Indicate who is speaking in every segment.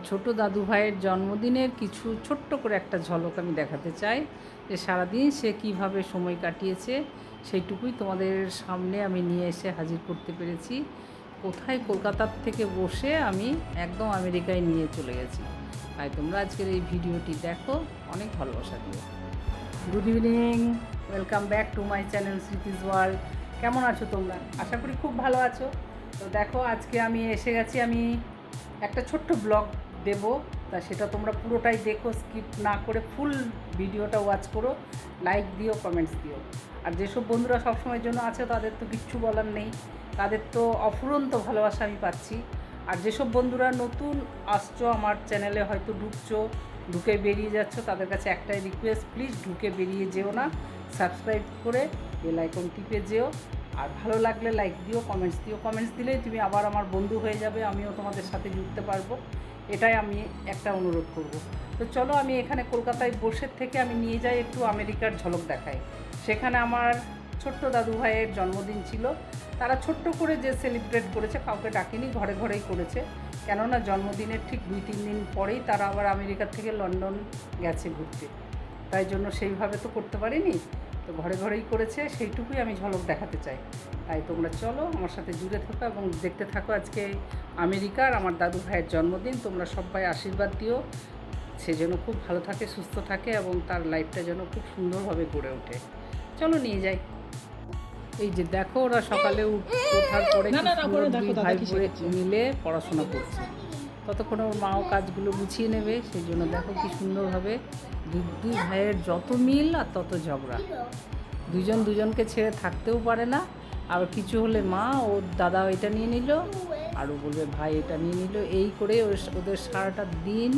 Speaker 1: ছোট দাদু ভাইয়ের জন্মদিনের কিছু ছোট্ট করে একটা ঝলক আমি দেখাতে চাই, যে সারাদিন সে কিভাবে সময় কাটিয়েছে সেইটুকুই তোমাদের সামনে আমি নিয়ে এসে হাজির করতে পেরেছি। কোথায় কলকাতার থেকে বসে আমি একদম আমেরিকায় নিয়ে চলে গেছি। তাই তোমরা আজকের এই ভিডিওটি দেখো, অনেক ভালোবাসা দিও। Good evening, welcome back to my channel Smriti's world. কেমন আছো তোমরা? আশা করি খুব ভালো আছো। তো দেখো, আজকে আমি এসে গেছি, আমি একটা ছোট্ট ব্লগ দেব, তা সেটা তোমরা পুরোটাই দেখো, স্কিপ না করে ফুল ভিডিওটা ওয়াচ করো, লাইক দিও, কমেন্টস দিও। আর যেসব বন্ধুরা সবসময়ের জন্য আছে তাদের তো কিচ্ছু বলার নেই, তাদের তো অফুরন্ত ভালোবাসা আমি পাচ্ছি। আর যেসব বন্ধুরা নতুন আসছো আমার চ্যানেলে, হয়তো ঢুকে বেরিয়ে যাচ্ছ, তাদের কাছে একটাই রিকোয়েস্ট, প্লিজ ঢুকে বেরিয়ে যেও না, সাবস্ক্রাইব করে বেল আইকন টিপে যেও। আর ভালো লাগলে লাইক দিও, কমেন্টস দিও। কমেন্টস দিলেই তুমি আবার আমার বন্ধু হয়ে যাবে, আমিও তোমাদের সাথে জুড়তে পারবো, এটাই আমি একটা অনুরোধ করব। তো চলো, আমি এখানে কলকাতায় বসে থেকে আমি নিয়ে যাই একটু আমেরিকার ঝলক দেখাই। সেখানে আমার ছোট্ট দাদু ভাইয়ের জন্মদিন ছিল। তারা ছোট্ট করে যে সেলিব্রেট করেছে, কাউকে ডাকেনি, ঘরে ঘরেই করেছে। কেননা জন্মদিনের ঠিক 2-3 দিন পরেই তারা আবার আমেরিকা থেকে লন্ডন গেছে ঘুরতে, তাই জন্য সেইভাবে তো করতে পারিনি, তো ঘরে ঘরেই করেছে, সেইটুকুই আমি ঝলক দেখাতে চাই। তাই তোমরা চলো আমার সাথে জুড়ে থাকো এবং দেখতে থাকো আজকে আমেরিকার আমার দাদু ভাইয়ের জন্মদিন। তোমরা সবাই আশীর্বাদ দিও, সে যেন খুব ভালো থাকে, সুস্থ থাকে এবং তার লাইফটা যেন খুব সুন্দরভাবে গড়ে ওঠে। চলো নিয়ে যাই। এই যে দেখো, ওরা সকালে ওঠার পরে দুই ভাই মিলে পড়াশোনা করছে। ততক্ষণে ওর মাও কাজগুলো গুছিয়ে নেবে, সেই জন্য দেখো কি সুন্দরভাবে দুই ভাইয়ের যত মিল আর তত ঝগড়া। দুজনকে ছেড়ে থাকতেও পারে না। আবার কিছু হলে মা, ওর দাদা এটা নিয়ে নিল, আর ও বলবে ভাই এটা নিয়ে নিল, এই করে ওদের সারাটা দিন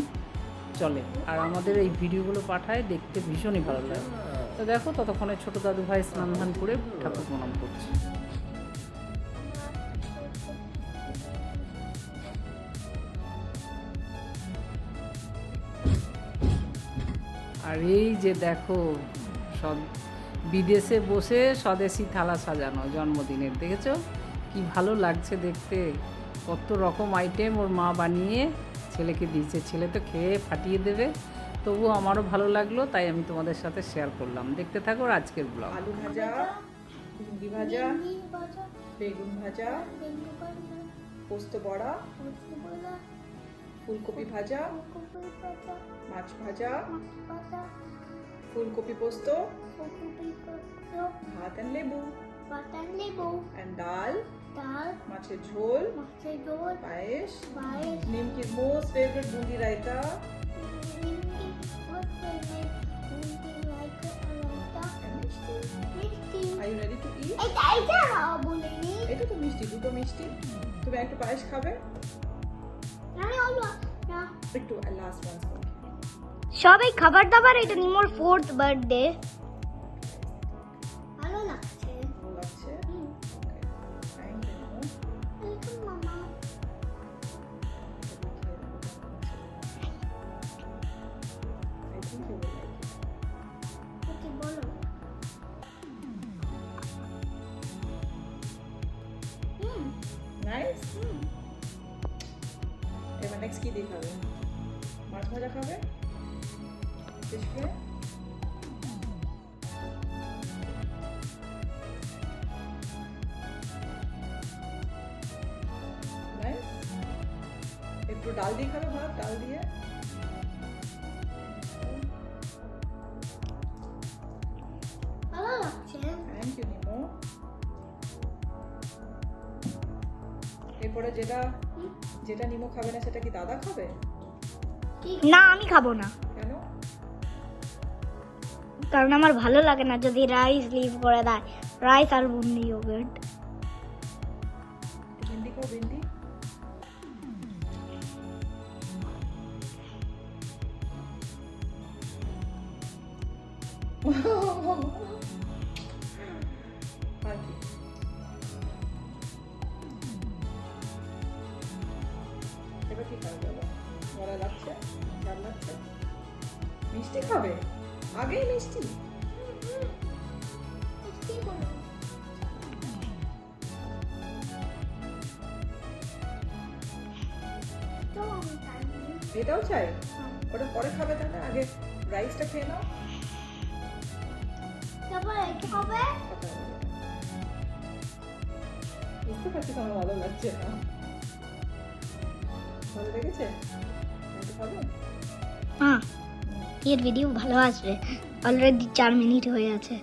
Speaker 1: চলে। আর আমাদের এই ভিডিওগুলো পাঠায়, দেখতে ভীষণই ভালো লাগে। তো দেখো, ততক্ষণে ছোটো দাদু ভাই স্নান ধান করে ঠাকুর প্রণাম করছে। আর এই যে দেখো, বিদেশে বসে স্বদেশি থালা সাজানো জন্মদিনের, দেখেছো কি ভালো লাগছে দেখতে। কত রকম আইটেম ওর মা বানিয়ে ছেলেকে দিয়েছে। ছেলে তো খেয়ে ফাটিয়ে দেবে, তবুও আমারও ভালো লাগলো, তাই আমি তোমাদের সাথে শেয়ার করলাম। দেখতে থাকো আজকের ব্লগ।
Speaker 2: আলু ভাজা, ভিন্ডি ভাজা, বেগুন ভাজা, পোস্ত বড়া, ফুলকপি ভাজা, মাছ ভাজা, ফুলকপি পোস্ত, ভাত and লেবু, and ডাল, মাছের ঝোল, পায়েস, নিমকির মোস্ট ফেভারিট বুন্দি রায়তা, Are you ready to eat? এটা তো মিষ্টি, দুটো মিষ্টি। তুমি একটু পায়েস খাবে? একটু লাস্ট ওয়ান।
Speaker 3: সবাই খাবার দাবার, এটা নিমোর 4th বার্থডে। ভালো লাগছে।
Speaker 2: ভালো লাগছে? Thank you.
Speaker 3: ওয়েলকাম মামা।
Speaker 2: I think you will like it.
Speaker 3: Okay বলো।
Speaker 2: Nice? এবার নেক্সট কি দিয়ে খাবে? মাছ ভাজা খাবে? Fish fry? নাইস। একটু ডাল দিয়ে খাবে, ভাত ডাল দিয়ে?
Speaker 3: ভালো লাগছে।
Speaker 2: Thank you Nemo. এরপরে যেটা নিমো খাবে না, সেটা কি দাদা খাবে?
Speaker 3: না, আমি খাবো না,
Speaker 2: কেন?
Speaker 3: কারণ আমার ভালো লাগে না যদি রাইস লিভ করে দেয়। রাইস আর বুন্দি ইয়োগার্ট।
Speaker 2: ভিন্ডি খাও, ভিন্ডি। আর কি? এবার কি খাবে বাবা? বড়া লাগছে, ঝাল লাগছে। মিষ্টি খাবে? আগেই মিষ্টি? এটাও চাই? ওটা পরে খাবে তাহলে, আগে রাইসটা খেয়ে নাও।
Speaker 3: তারপর একটু খাবে।
Speaker 2: বুঝতে পারছি তোমার ভালো লাগছে না। ভালো লেগেছে? একটু খাবে?
Speaker 3: হ্যাঁ, এর ভিডিও ভালো আসবে। অলরেডি 4 মিনিট হয়ে আছে।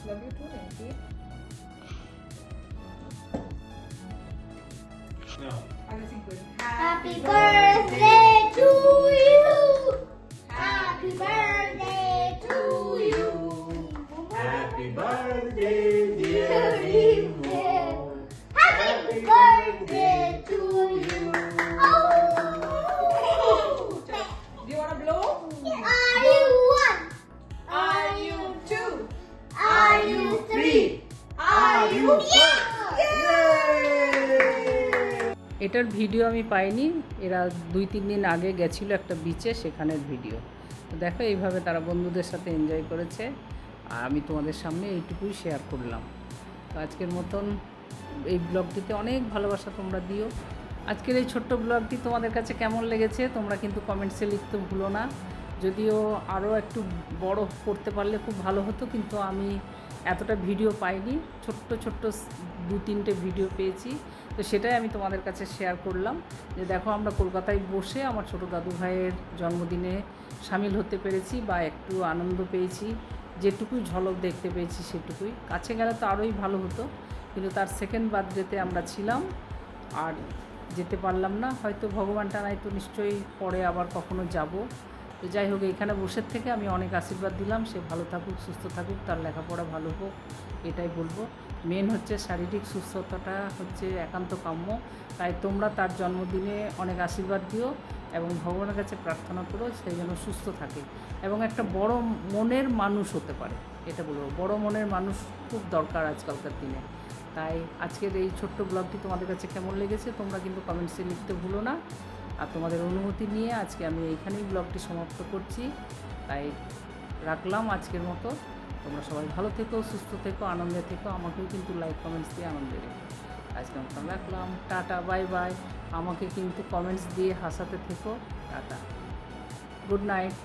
Speaker 2: Love you too, Nancy.
Speaker 4: No.
Speaker 2: আগে sing করি।
Speaker 3: Happy birthday to you. Happy birthday to you.
Speaker 4: Happy birthday, dear Bimbo.
Speaker 3: Happy birthday to you.
Speaker 2: Do you wanna blow?
Speaker 3: Are you one?
Speaker 2: Are you two?
Speaker 3: Are you three?
Speaker 2: Are you four?
Speaker 1: এটার video আমি পাইনি, এরা 2-3 দিন আগে গেছিলো একটা বিচে, সেখানের ভিডিও। তো দেখো এইভাবে তারা বন্ধুদের সাথে এনজয় করেছে, আর আমি তোমাদের সামনে এইটুকুই শেয়ার করলাম। তো আজকের মতন এই ব্লগটিতে অনেক ভালোবাসা তোমরা দিও। আজকের এই ছোট্ট ব্লগটি তোমাদের কাছে কেমন লেগেছে তোমরা কিন্তু কমেন্টসে লিখতে ভুলো না। যদিও আরও একটু বড় করতে পারলে খুব ভালো হতো, কিন্তু আমি এতটা ভিডিও পাইনি, ছোট্ট 2-3টে ভিডিও পেয়েছি। তো সেটাই আমি তোমাদের কাছে শেয়ার করলাম যে দেখো আমরা কলকাতায় বসে আমার ছোটো দাদু ভাইয়ের জন্মদিনে সামিল হতে পেরেছি বা একটু আনন্দ পেয়েছি, যেটুকুই ঝলক দেখতে পেয়েছি সেটুকুই। কাছে গেলে তো আরোই ভালো হতো, কিন্তু তার সেকেন্ড বার্থডেতে আমরা ছিলাম আর যেতে পারলাম না। হয়তো ভগবান টানায় তো নিশ্চয়ই পরে আবার কখনো যাব। তো যাই হোক, এখানে বসে থেকে আমি অনেক আশীর্বাদ দিলাম, সে ভালো থাকুক, সুস্থ থাকুক, তার লেখাপড়া ভালো হোক, এটাই বলবো। মেন হচ্ছে শারীরিক সুস্থতাটা হচ্ছে একান্ত কাম্য। তাই তোমরা তার জন্মদিনে অনেক আশীর্বাদ দিও এবং ভগবানের কাছে প্রার্থনা করো সেই যেন সুস্থ থাকে এবং একটা বড় মনের মানুষ হতে পারে। এটা বলবো, বড় মনের মানুষ খুব দরকার আজকালকার দিনে। তাই আজকের এই ছোট্ট ব্লগটি তোমাদের কাছে কেমন লেগেছে তোমরা কিন্তু কমেন্টসে লিখতে ভুলো না। আর তোমাদের অনুমতি নিয়ে আজকে আমি এইখানেই ব্লগটি সমাপ্ত করছি। তাই রাখলাম আজকের মতো। তোমরা সবাই ভালো থেকো, সুস্থ থেকো, আনন্দে থেকো। আমাকেও কিন্তু লাইক কমেন্টস দিয়ে আনন্দে রেখো। আজকে মতো রাখলাম, টাটা, বাই বাই। আমাকে কিন্তু কমেন্টস দিয়ে হাসাতে থেকো। Tata, good night.